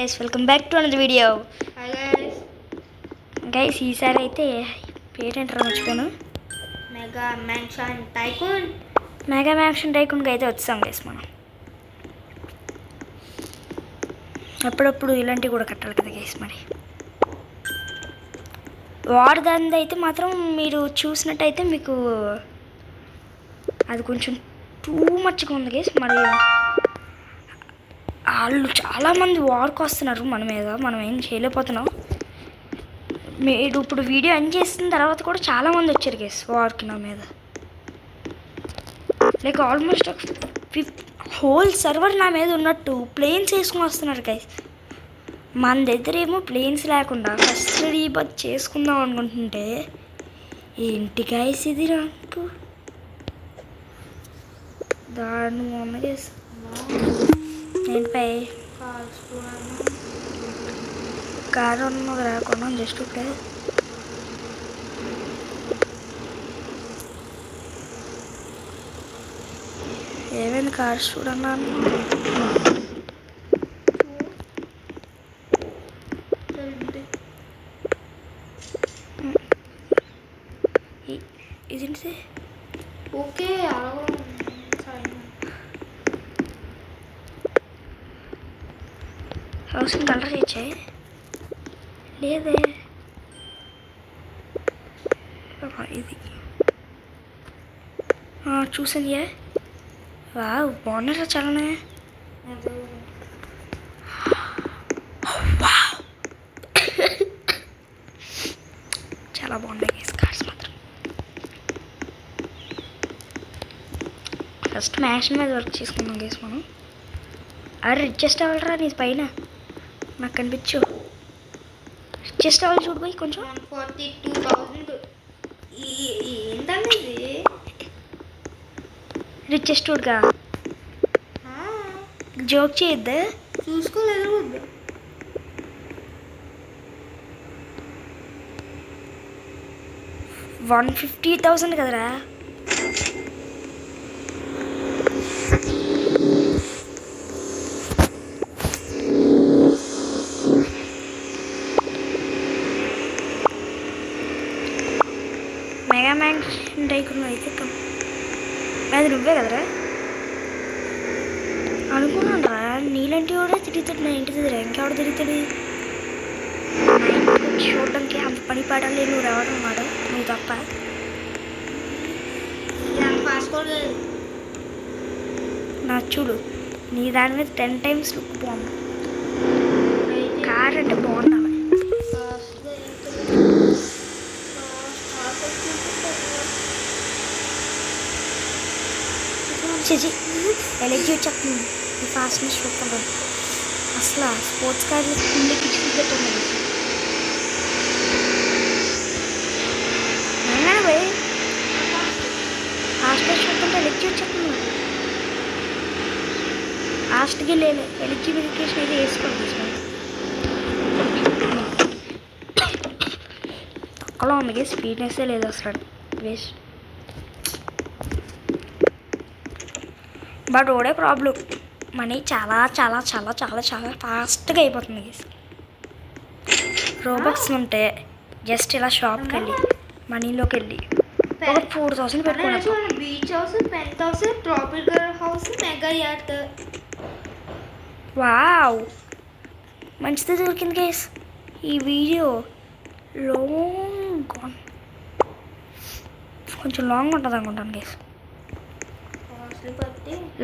Guys welcome back to another video. Hi guys. Guys ఈసారి అయితే పేరేంటారో మర్చిపోయాను. మెగా మ్యాన్షన్ టైకూన్ అయితే వచ్చాం గైస్. మనం అప్పుడప్పుడు ఇలాంటివి కూడా కట్టాలి కదా గైస్. మరి వార్ దాని అయితే మాత్రం మీరు చూసినట్టయితే మీకు అది కొంచెం టూ మచ్గా ఉంది గైస్. మరి వాళ్ళు చాలామంది వార్కి వస్తున్నారు మన మీద, మనం ఏం చేయలేకపోతున్నాం. మీరు ఇప్పుడు వీడియో ఎండ్ చేసిన తర్వాత కూడా చాలామంది వచ్చారు గైస్ వార్కి నా మీద. లైక్ ఆల్మోస్ట్ హోల్ సర్వర్ నా మీద ఉన్నట్టు ప్లేన్స్ వేసుకుని వస్తున్నారు గైస్. మన దగ్గర ఏమో ప్లేన్స్ లేకుండా ఫస్ట్ రీబర్త్ చేసుకుందాం అనుకుంటుంటే ఏంటి గైస్ ఇది నాకు దారుణంగా ఉంది గైస్. ఏంటిపై కారు ఉన్నది రాకుండా జస్ట్ ఇప్పుడే ఏమైంది కార్ చూడన్నాను. ఇదేంటిది? ఓకే హౌస్ని కలర్ ఇచ్చాయి లేదే. ఇది చూసింది. వావ్ బాగున్నారా చాలానే. చాలా బాగున్నాయి గైస్ కార్స్ మాత్రం. ఫస్ట్ మ్యాషన్ మీద వర్క్ చేసుకుందాం గైస్ మనం. అరే రిచెస్ట్ అవ్వాలరా నీ పైన నాకు కనిపించు. రిచెస్ట్ అవ్వాలి చూడు పోయి కొంచెం. 142,000 ఏంటండి ఇది? రిచెస్ట్ చూడగా జోక్ చేయొద్దా? చూసుకోలేదు. 150,000 కదరా. మెగా మ్యాన్షన్ టైకూన్ అయితే అది నువ్వే కదరా అనుకున్నాను రా. నీలాంటి కూడా తిరుగుతాడు నా ఇంటి దగ్గర. ఇంకెవడు తిరుగుతాడు? చూడడానికి అంత పని పాడాలి నువ్వు రావడం వాడు నువ్వు తప్ప. నా చూడు నీ దాని మీద 10 times లుక్ బాగుంది. కార్ అంటే బాగుండాలి. ఎలర్జీ వచ్చేస్తుంది ఈ ఫాస్ట్నెస్ చూడకుండా. అసలు స్పోర్ట్స్ కార్లు కింద కిచ్చుకుంటుంది. పోయి ఫాస్ట్నెస్ చూడకుండా ఎలర్జీ వచ్చేస్తుంది. ఫాస్ట్కి లేదు ఎలర్జీ మెడికేషన్ అయితే వేసుకోండి. తక్కువలో ఉంది స్పీడ్నెస్సే లేదు అసలు వేస్ట్. బట్ ఓడే ప్రాబ్లం మనీ చాలా చాలా చాలా చాలా చాలా ఫాస్ట్గా అయిపోతుంది. రోబక్స్ ఉంటే జస్ట్ ఇలా షాప్కి వెళ్ళి మనీలోకి వెళ్ళి ఒక 4,000 పెట్టుకోవచ్చు. Beach house, penthouse, tropical house, mega yacht. Wow మంచిది దొరికింది గైస్. ఈ వీడియో కొంచెం లాంగ్ ఉంటుంది అనుకుంటాను గైస్.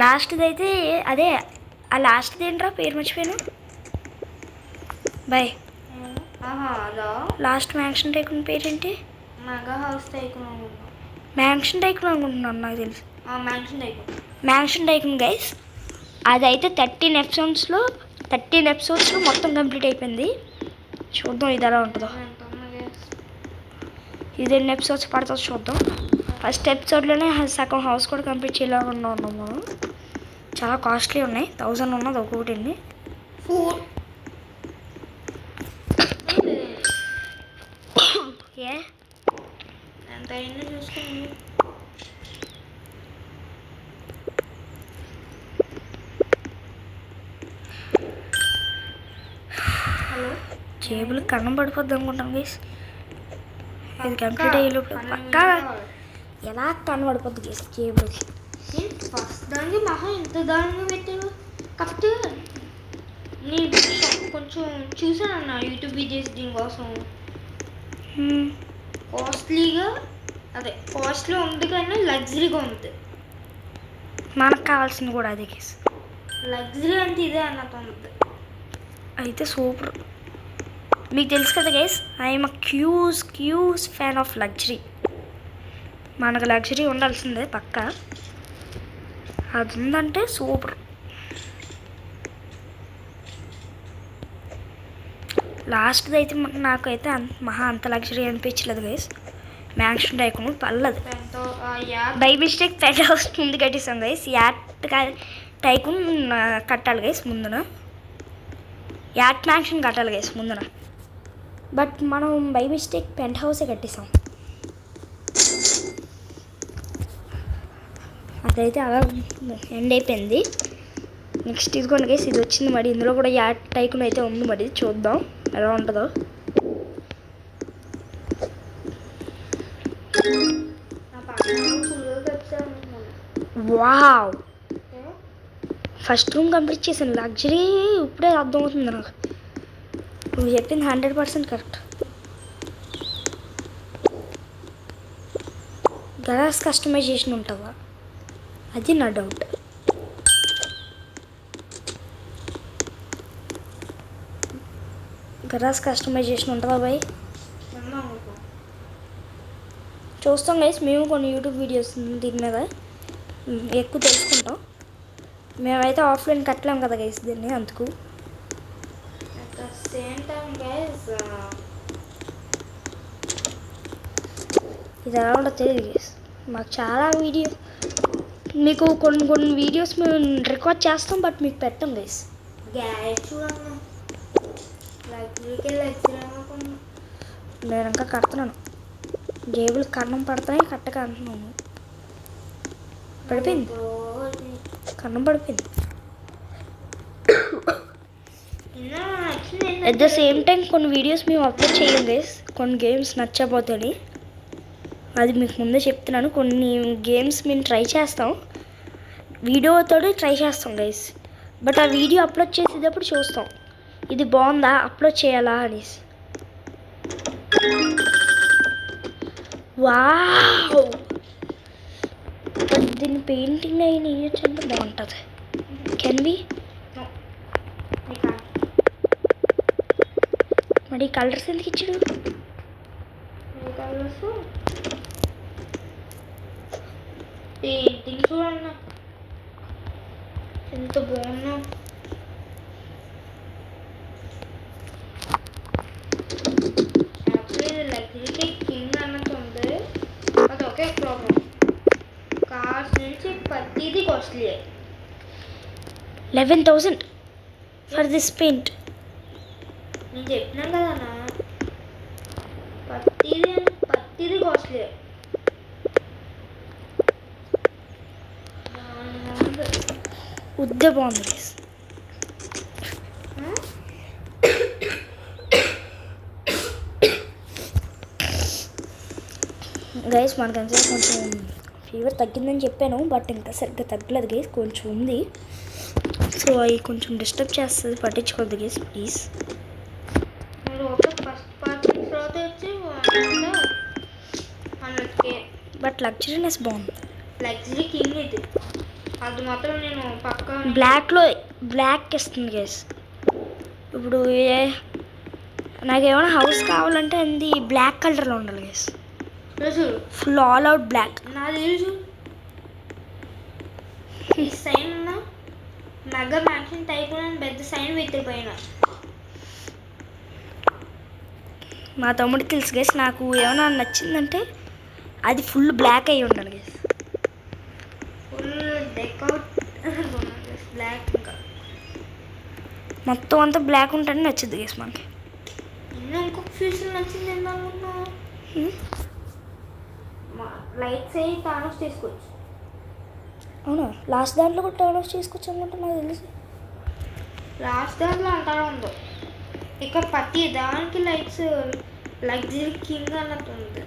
లాస్ట్ది అయితే అదే ఆ లాస్ట్ది ఏంట్రా పేరు మర్చిపోయాను. బాయ్ లాస్ట్ మ్యాన్షన్ టైకూన్ పేరేంటి? Mega house tycoon. Mansion tycoon అనుకుంటున్నాను నాకు తెలుసు. Mansion tycoon guys. అదైతే 13 ఎపిసోడ్స్లో మొత్తం కంప్లీట్ అయిపోయింది. చూద్దాం ఇది ఎలా ఉంటుందో. ఇది ఎన్ని ఎపిసోడ్స్ పడుతుందో చూద్దాం. ఫస్ట్ ఎపిసోడ్లోనే సగం హౌస్ కూడా కంప్లీట్ చేయలేకుండా ఉన్నాం మనం. చాలా కాస్ట్లీ ఉన్నాయి. 1000 ఉన్నది ఒక్కొక్కటి అండి. ఎంత అయిందో చూసుకోండి. హలో జేబులు కన్నం పడిపోద్ది అనుకుంటాం గైస్. ఇది కంప్లీట్ అయ్యేలోపు పక్కా ఎలా కనబడిపోద్ది గైస్ జేబులకి. ఫస్ట్ దానికి మహా ఇంత దారుణంగా పెట్టారు. కాకపోతే నేను కొంచెం చూసాను అన్న యూట్యూబ్ వీడియోస్ దీనికోసం. కాస్ట్లీగా అదే కాస్ట్లో ఉంది కానీ లగ్జరీగా ఉంది. మనకు కావాల్సింది కూడా అదే గైస్. లగ్జరీ అంటే ఇదే అన్నట్టు ఉంది. అయితే సూపర్. మీకు తెలుసు కదా guys, I'm cues fan of luxury. మనకు లగ్జరీ ఉండాల్సిందే పక్కా. అది ఉందంటే సూపర్. లాస్ట్ది అయితే నాకైతే అంత లగ్జరీ అనిపించలేదు గైస్. మ్యాక్షన్ టైకును పర్లేదు. బై మిస్టేక్ పెద్ద హౌస్ ముందు కట్టేసాం గైస్. యాట్ టైకున్ కట్టాలి గైస్ ముందున. యాట్ మ్యాక్షన్ కట్టాలి గైస్ ముందున. బట్ మనం బై మిస్టేక్ పెంట్ హౌసే కట్టేసాం. అదైతే అలా ఎండ్ అయిపోయింది. నెక్స్ట్ ఇదిగోండి గైస్, ఇది వచ్చింది మరి. ఇందులో కూడా యాట్ టైకున్ అయితే ఉంది మరి. చూద్దాం ఎలా ఉంటుందో. వావ్, ఫస్ట్ రూమ్ కంప్లీట్ చేశాను. లగ్జరీ ఇప్పుడే అర్థమవుతుంది నాకు. నువ్వు చెప్పింది 100% కరెక్ట్. గరాజ్ కస్టమైజేషన్ ఉంటుందా, అది నా డౌట్. గరాజ్ కస్టమైజేషన్ ఉంటుందా బాయ్? చూస్తాం గైస్ మేము కొన్ని యూట్యూబ్ వీడియోస్ దీని మీద ఎక్కువ తెలుసుకుంటాం. మేమైతే ఆఫ్లైన్ కట్టలేం కదా గైస్ దీన్ని, అందుకు. సేమ్ టైం గైస్ ఇది ఎలా ఉండదు తెలియదు గైస్. మాకు చాలా మీకు కొన్ని వీడియోస్ మేము రికార్డ్ చేస్తాం, బట్ మీకు పెట్టాం గైస్. గ్యాస్ చూడన్నా నేను ఇంకా కడుతున్నాను. జేబులు కన్నం పడుతున్నాయి, కట్టక అంటున్నాను. పడిపోయింది, కన్నం పడిపోయింది. అట్ ద సేమ్ టైం కొన్ని వీడియోస్ మేము అప్లోడ్ చేయం గైస్. కొన్ని గేమ్స్ నచ్చబోతుంది, అది మీకు ముందే చెప్తున్నాను. కొన్ని గేమ్స్ మేము ట్రై చేస్తాం, వీడియోతో ట్రై చేస్తాం గైస్. బట్ ఆ వీడియో అప్లోడ్ చేసేటప్పుడు చూస్తాం ఇది బాగుందా, అప్లోడ్ చేయాలా అనేసి. వావ్, బట్ దీన్ని పెయింటింగ్ అయిన వేయచ్చు అంటే బాగుంటుంది. కెన్ బి మరి కలర్స్ ఎందుకు ఇచ్చాడు? పెయింటింగ్ చూడన్నా ఎంత బాగున్నా. లగ్జరీకి కింగ్ అన్నట్టు ఉంది. అది ఒకే ప్రాబ్లం, కార్స్ నుంచి ప్రతిదీ కాస్ట్లీ. 11,000 for this paint. నేను చెప్పినాను కదా అన్న, ప్రతిదీ కాస్ట్లీ. ఉద్దే బాగుంది గైస్. మనకంటే కొంచెం ఫీవర్ తగ్గిందని చెప్పాను, బట్ ఇంకా సరిగ్గా తగ్గలేదు గైస్, కొంచెం ఉంది. సో అవి కొంచెం డిస్టర్బ్ చేస్తుంది, పట్టించుకోవద్దు గైస్ ప్లీజ్. ఫస్ట్ పార్టీ తర్వాత వచ్చి 100K. బట్ లగ్జరీనెస్ బాగుంది. లగ్జరీ కింగ్ ఇది, అది మాత్రం నేను పక్కా. బ్లాక్ ఇస్తుంది గైస్. ఇప్పుడు నాకేమైనా హౌస్ కావాలంటే అది బ్లాక్ కలర్లో ఉండాలి guys. Full all out black. నా తెలుసు ఈ సైన్ ఉన్న మెగా మ్యాక్సిన్ టైప్ పెద్ద సైన్ పెట్టిపోయినా. మా తమ్ముడికి తెలుసు గైస్, నాకు ఏమైనా నచ్చిందంటే అది ఫుల్ బ్లాక్ అయి ఉండాలి గైస్. ఫుల్ డెకౌట్ బ్లాక్, ఇంకా మొత్తం అంతా బ్లాక్ ఉంటేనే నచ్చింది గైస్ మనకి. ఇంకా ఇంకొక ఫ్యూచర్ నచ్చింది ఏంటనుకున్నా, లైట్స్ అయ్యి టానోస్ తీసుకోవచ్చు. అవునా, లాస్ట్ దాంట్లో కూడా టానోస్ తీసుకోవచ్చు అనుకుంటా నాకు తెలిసి. లాస్ట్ దాంట్లో అంతగా ఉందో ఇక ప్రతి దానికి లైట్స్ లగ్జరీ కింగ్ అన్నట్టు ఉంది.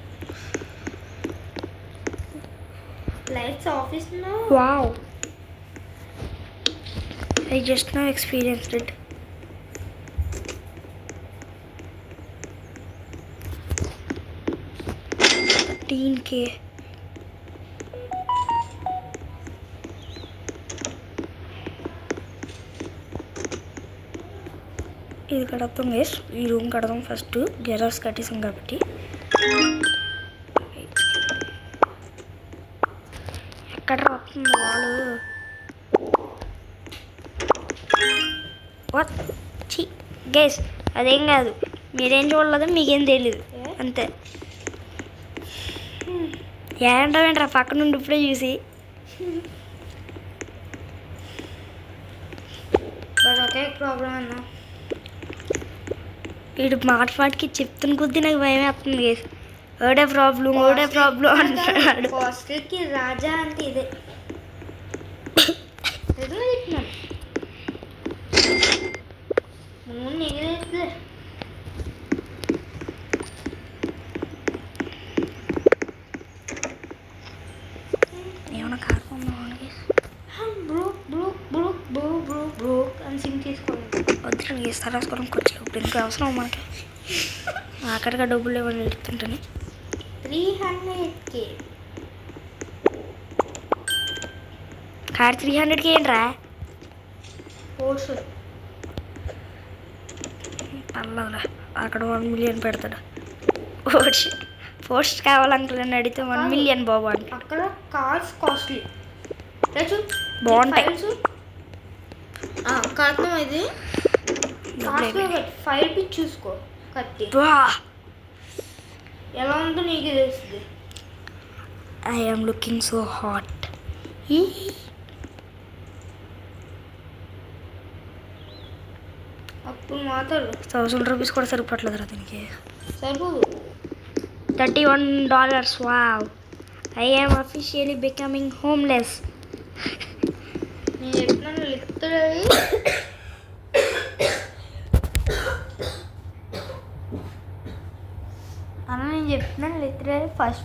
లైట్స్ ఆఫీస్లో wow, I just now experienced it. $13K. ఇది కడతాం గైస్, ఈ రూమ్ కడదాం ఫస్ట్. గెరాస్ కట్టేసాం కాబట్టి. ఎక్కడ వస్తుంది వాళ్ళు? వాట్ చి గైస్, అదేం కాదు, మీరేం చూడలేదు, మీకేం తెలీదు అంతే. ఏంటంటారా పక్క నుండి ఇప్పుడే చూసి. ఒకే ప్రాబ్లం అన్నా, వీడు మాటికి చెప్తున్న కొద్దీ నాకు భయం వేస్తుంది గైస్. ఓడే ప్రాబ్లం అంటున్నాడు. కాస్ట్కి రాజా అంటే ఇదే. ఏమన్నా కాకుండా అని సింగ్ చేసుకోండి. వద్దు గీస్తారు రాసుకోవడం కొంచెం ఇప్పుడు ఎందుకు అవసరం మనకి. ఆఖరిగా డబ్బులు ఇవ్వని ఎడుతుంటాను. 300K కార్ 300K ఏంట్రా? పోస్ట్ పర్లేదురా, అక్కడ 1 మిలియన్ పెడతాడు. పోస్ట్ కావాలంటారని అడిగితే 1 మిలియన్ బాబు అంటే. అక్కడ కార్స్ కాస్ట్లీ బాగుంటాయి. కారణం ఇది ఫైల్ పిచ్ చూసుకో కత్తి ఎలా ఉందో నీకు తెలుస్తుంది. I am looking so hot. అప్పుడు మాత్రం ₹1000 కూడా సరిపట్లేదురా దీనికి. సరిపోదు. $31. Wow, I am officially becoming homeless. నేను చెప్తున్నాను లిటరలీ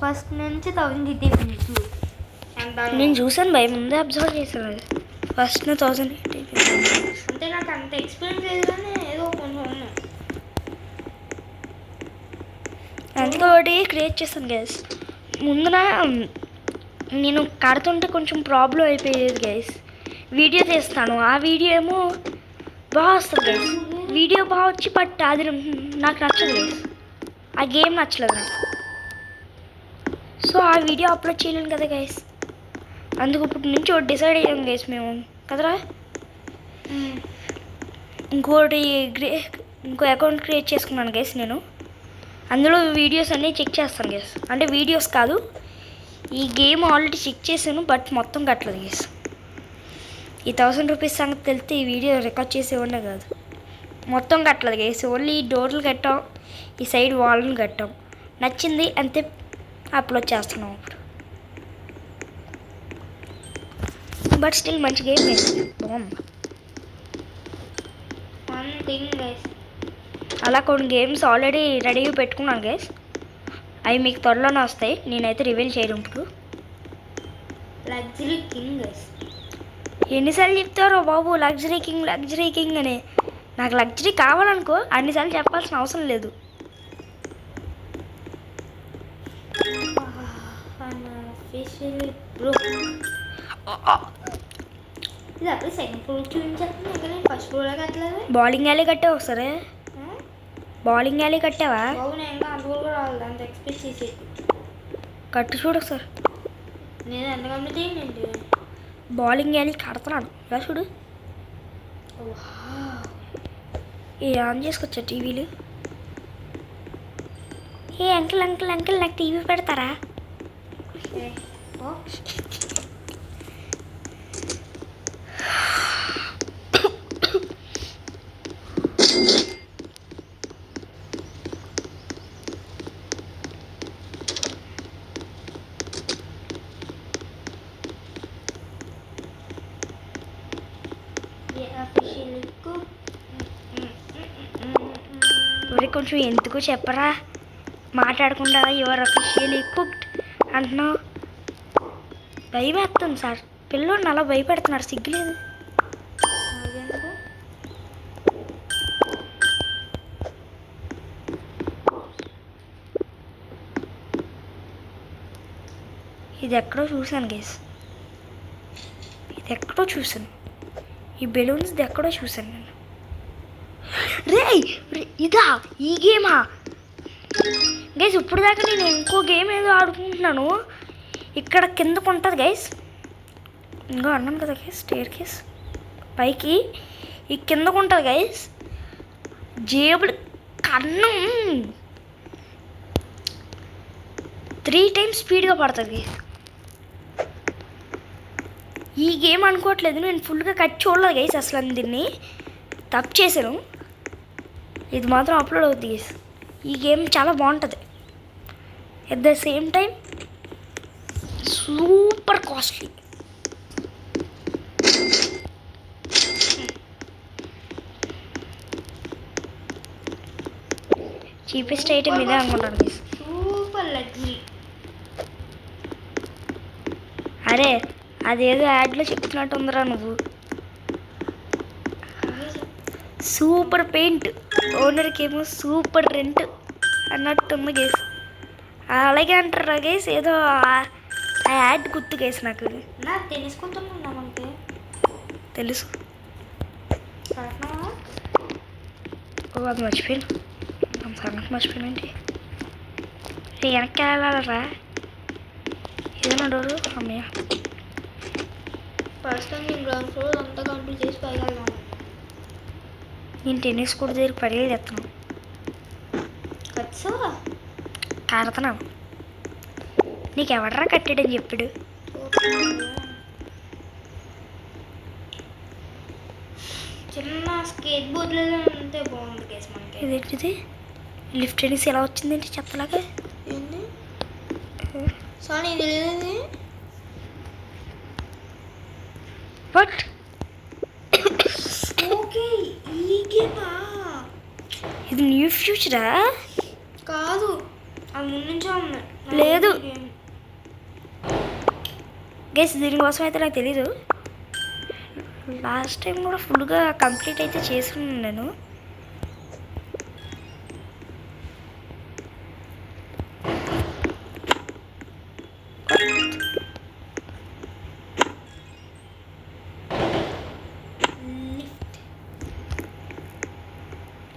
ఫస్ట్ నుంచి 1000 ఇచ్చేసింది. నేను చూసాను భయ, ముందే అబ్జర్వ్ చేశాను. అది ఫస్ట్ 1000 అంటే నాకు అంత ఎక్స్పీరియన్స్ లేదు కానీ ఏదో కొంచెం ఉన్నాయి. అందుకే ఒకటి క్రియేట్ చేశాను గైస్. ముందున నేను కడుతుంటే కొంచెం ప్రాబ్లం అయిపోయేది గైస్. వీడియో తీస్తాను, ఆ వీడియో ఏమో బాగా వస్తుంది గైస్. వీడియో బాగా వచ్చి బట్ అది నాకు నచ్చదు గైస్. ఆ గేమ్ నచ్చలేదు నాకు. సో ఆ వీడియో అప్లోడ్ చేయలేను కదా గైస్. అందుకు ఇప్పుడు నుంచి ఒకటి డిసైడ్ అయ్యాం గైస్ మేము కదరా. ఇంకో అకౌంట్ క్రియేట్ చేసుకున్నాను గైస్ నేను. అందులో వీడియోస్ అన్నీ చెక్ చేస్తాను గైస్. అంటే వీడియోస్ కాదు, ఈ గేమ్ ఆల్రెడీ చెక్ చేశాను బట్ మొత్తం కట్టలేదు గైస్. ఈ $1000 సంగతి తెలిస్తే ఈ వీడియో రికార్డ్ చేసేవాడే కాదు. మొత్తం కట్టలేదు గైస్, ఓన్లీ డోర్లు కట్టాం, ఈ సైడ్ వాల్ని కట్టాం. నచ్చింది అంతే, అప్లోడ్ చేస్తున్నాం ఇప్పుడు. బట్ స్టిల్ మంచి గేమ్ బాగుంది. అలా కొన్ని గేమ్స్ ఆల్రెడీ రెడీ పెట్టుకున్నాను గైస్. అవి మీకు త్వరలోనే వస్తాయి, నేనైతే రివీల్ చేయను ఇప్పుడు. లగ్జరీ కింగ్ గైస్, ఎన్నిసార్లు చెప్తారో బాబు లగ్జరీ కింగ్ అని. నాకు లగ్జరీ కావాలనుకో అన్నిసార్లు చెప్పాల్సిన అవసరం లేదు. ఇది అప్పుడు సెకండ్ ఫ్లోర్ చూపించేస్తుంది. ఇక్కడ ఫస్ట్ ఫ్లోర్ కట్టలేదు. బౌలింగ్ alley కట్టావా సరే? Bowling alley కట్టావా? బాబు నేను ఇంకా అందులో కూడా రాలేదు, అంత ఎక్స్పెక్ట్ చేసేది. కట్టు చూడు సార్. నేను ఎంత గమనించి ఏంటి బౌలింగ్ alley కడుతున్నాను ఇలా చూడు. ఏ ఆన్ చేసుకొచ్చా టీవీలు? ఏ అంకుల్ నాకు టీవీ పెడతారా? కొంచెం ఎందుకు చెప్పరా, మాట్లాడకుండా యువర్ అఫీషియలీ కుక్డ్ అంటున్నావు. భయం వేస్తుంది సార్, పిల్లోడిని అలా భయపెడుతున్నారు, సిగ్గులేదు. అదెందుకు? ఇది ఎక్కడో చూశాను గైస్, ఇది ఎక్కడో చూశాను, ఈ బెలూన్స్ ఇది ఎక్కడో చూశాను నేను. ఇదా ఈ గేమా గైస్? ఇప్పుడు దాకా నేను ఇంకో గేమ్ ఏదో ఆడుకుంటున్నాను. ఇక్కడ కిందకు ఉంటుంది గైస్, ఇంకో అన్నాను కదా గైస్, స్టేర్ కేస్ పైకి ఈ కిందకు ఉంటుంది గైస్. జేబులు కన్నం 3 times స్పీడ్గా పడుతుంది. ఈ గేమ్ అనుకోవట్లేదు, నేను ఫుల్గా కట్ చూడలేదు గైస్, అసలు దీన్ని తప్పు చేశాను. ఇది మాత్రం అప్లోడ్ అవుతుంది గైస్. ఈ గేమ్ చాలా బాగుంటుంది, at the same time super costly. Cheapest item ఇదే అనుకుంటాను గైస్. Super luxury. అరే అదేదో యాడ్లో చెప్తున్నట్టు ఉందిరా నువ్వు. సూపర్ పెయింట్, ఓనర్కి ఏమో సూపర్ రెంట్ అన్నట్టుంది గేస్. అలాగే అంటారా గేస్, ఏదో ఆ యాడ్ గుర్తు గేస్ నాకు. నాకు తెలుసుకుంటున్నా మనకి తెలుసు. కరెక్ట్నా? ఓ అది మర్చిపోయాను, సంగతి మర్చిపోయాను ఏంటి. వెనక్కి వెళ్ళాలరా, ఏదైనా డోరు అమ్మయ్య. ఫస్ట్ టైం నేను గ్రౌండ్ ఫ్లోర్ అంతా కంప్లీట్ చేసి పైకి వెళ్దాం. నేను టెన్నిస్ కోర్ట్ దగ్గర పడేది ఎత్తున్నాను, కట్సా ఆడుతున్నాను. నీకు ఎవడరా కట్టాడని చెప్పాడు? చిన్న స్కేట్ బోర్డులలో ఉంటే బాగుంది కేసు మనకి. ఇదేంటిది లిఫ్ట్ టెన్నిస్ ఎలా వచ్చిందేంటి చెప్పలాగా? ఏంటి సారీ తెలియదు. బట్ ఓకే ఈ గేమా? ఇది న్యూ ఫ్యూచరా? కాదు, అది ముందు నుంచే ఉంది. లేదు గైస్, దీనికోసం అయితే నాకు తెలీదు. లాస్ట్ టైం కూడా ఫుల్గా కంప్లీట్ అయితే చేస్తున్నాను నేను.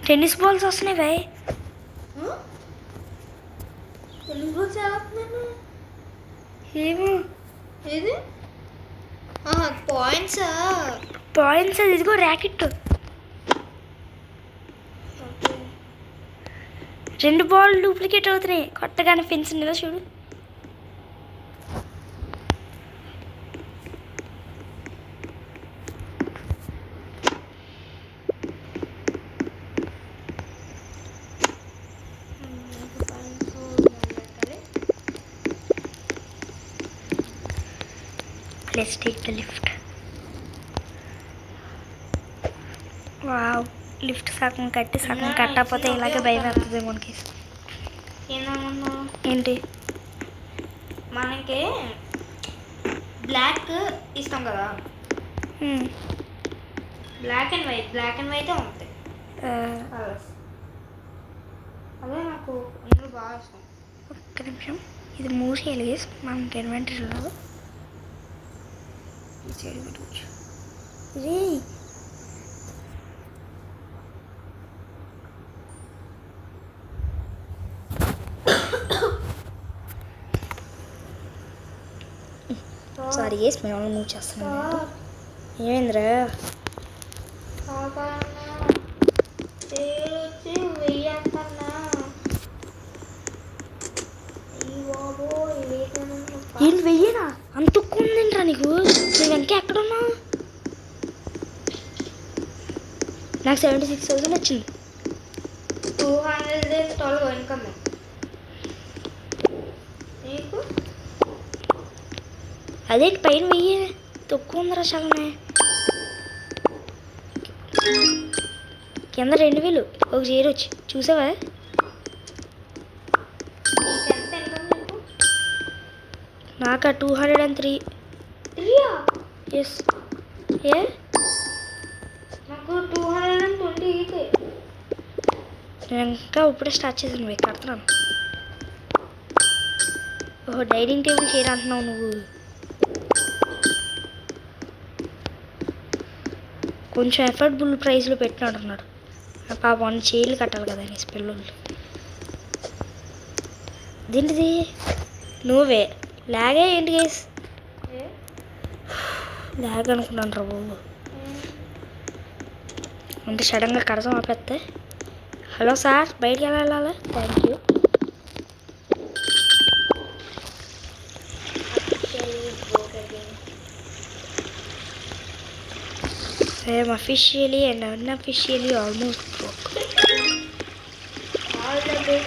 టెన్నిస్ బాల్స్ వస్తున్నాయి బాయ్. టెన్నిస్ బాల్స్ ఆడుతున్నాను. ఏమో ఏది పాయింట్సా? పాయింట్స్ అది, ఇదిగో ర్యాకెట్. 2 బాల్ డూప్లికేట్ అవుతున్నాయి, కొత్తగానే పెన్సిల్ కదా చూడు. Let's take the lift. Wow, lift సగం కట్టి సగం కట్టకపోతే ఇలాగే భయం వేస్తుంది మనకి. ఏమన్నా ఏంటి? మనకి బ్లాక్ ఇస్తాం కదా, బ్లాక్ అండ్ వైట్ ఉంటాయి కలర్స్. అదే నాకు ఇందులో బాగా ఇష్టం. ఒక్క నిమిషం, ఇది మూసేయాలి గేస్, మనకి ఇన్వెంటరీ ఉండదు. ఈ సైడ్ పెట్టవచ్చు. ఇది సారీ గేస్, మేము మూవ్ చేస్తున్నాం. ఏమైందిరా? వచ్చి వెయ్యంటన్నా. ఏంటి వెయ్యరా? అంత తక్కువ ఉందేంట్రా నీకు? నువ్వు ఇంకా ఎక్కడున్నా? నాకు 76,000 వచ్చింది. 212 ఇన్కమ్ నీకు. అదేంటి పైన వెయ్యి తక్కువ ఉందిరా చాలానే. కింద 2,000 ఒక 0 వచ్చి చూసావా? నాకు 203. 3 ఎస్. ఏ నాకు 228. నేను ఇంకా ఇప్పుడే స్టార్ట్ చేసాను పోయి కడుతున్నాను. ఓహో డైనింగ్ టేబుల్ షేర్ అంటున్నావు నువ్వు. కొంచెం ఎఫర్టబుల్ ప్రైస్లో పెట్టినట్టున్నాడు. పాపం చీరలు కట్టాలి కదా నీ పిల్లలు. దీంటిది నువ్వే లాగే ఏంటి గేస్ లాగ్ అనుకున్నాను రా బాబు. అంటే సడన్గా కడతాం ఆపేస్తే. హలో సార్ బయటికి వెళ్ళాలి. Thank you. I am officially and unofficially almost broke. All the way.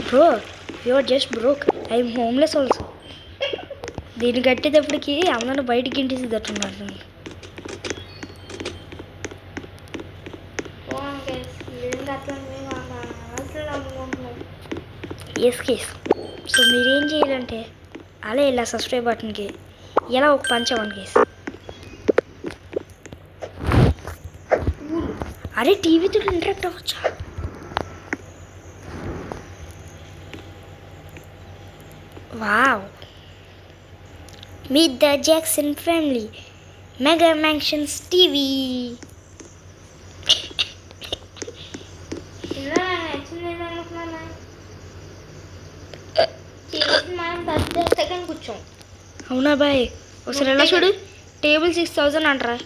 Bro, you are just broke. I am homeless also. దీన్ని కట్టేటప్పటికి అందరూ బయటికి ఇంటిసి తట్టున్నారు. ఎస్ కేస్. సో మీరేం చేయాలంటే అలా ఇలా సబ్స్క్రైబ్ బటన్కి ఇలా ఒక పంచవండి కేస్. అరే టీవీతో ఇంటరాక్ట్ అవ్వచ్చా? Wow. Meet the Jackson family mega mansions TV. కూర్చోం. అవునా బాయ్ ఒకసారి ఎలా చూడు. టేబుల్ 6000 అంటారా?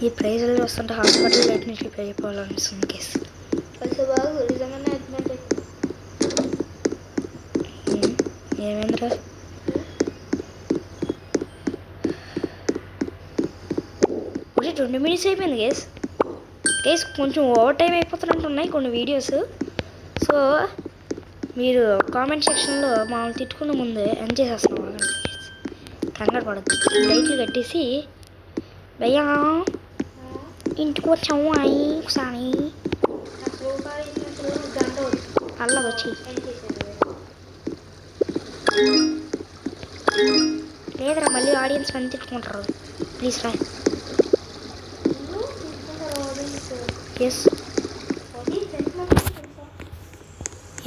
ఈ ప్రైజ్లు వస్తుంటే హాస్పిటల్ అడ్మిట్ అయిపోవాలనిపిస్తుంది కేసు. ఏమైందిరా? ఒకటి 20 minutes అయిపోయింది కేస్. కేస్ కొంచెం ఓవర్ టైం అయిపోతున్నట్టున్నాయి కొన్ని వీడియోస్. సో మీరు కామెంట్ సెక్షన్లో మమ్మల్ని తిట్టుకున్న ముందు ఎండ్ చేసేస్తున్నాం. కంగారు పడద్దు. లైట్లు కట్టేసి భయ్యా ఇంటికి వచ్చాము అయి ఒకసారి అలా వచ్చి లేదురా మళ్ళీ ఆడియన్స్ అని తిట్టుకుంటారు. ప్లీజ్ రా. ఎస్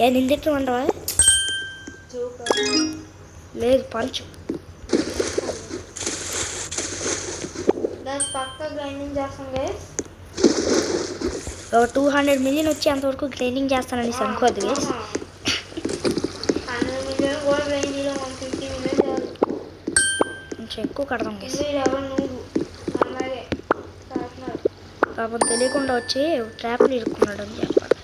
ఏ నిందిట్టమంటావా? లేదు పంచు. ఒక 200 million వచ్చి అంతవరకు గ్రైండింగ్ చేస్తానని అనుకోవద్దు గేస్. కొంచెం ఎక్కువ కడదాం గేస్. పాపం తెలియకుండా వచ్చి ట్రాప్లు ఇరుక్కున్నాడు అని చెప్పాలి.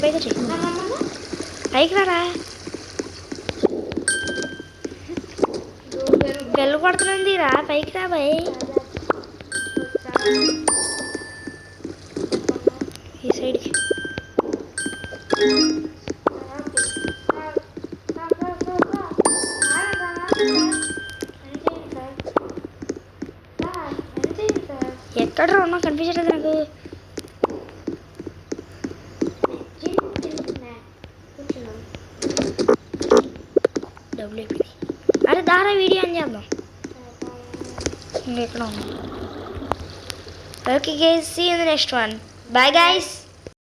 పైకి వచ్చి పైకి రారా. బెల్ల కొడుతుంది రా. పైకి రా బాయ్. ఈ సైడ్కి ఎక్కడ ఉన్నా కనిపించలేదు నాకు. అరే దారా వీడియో అని చేద్దాం. ఇంకెక్కడ ఉంది? Okay guys, see you in the next one. Bye guys.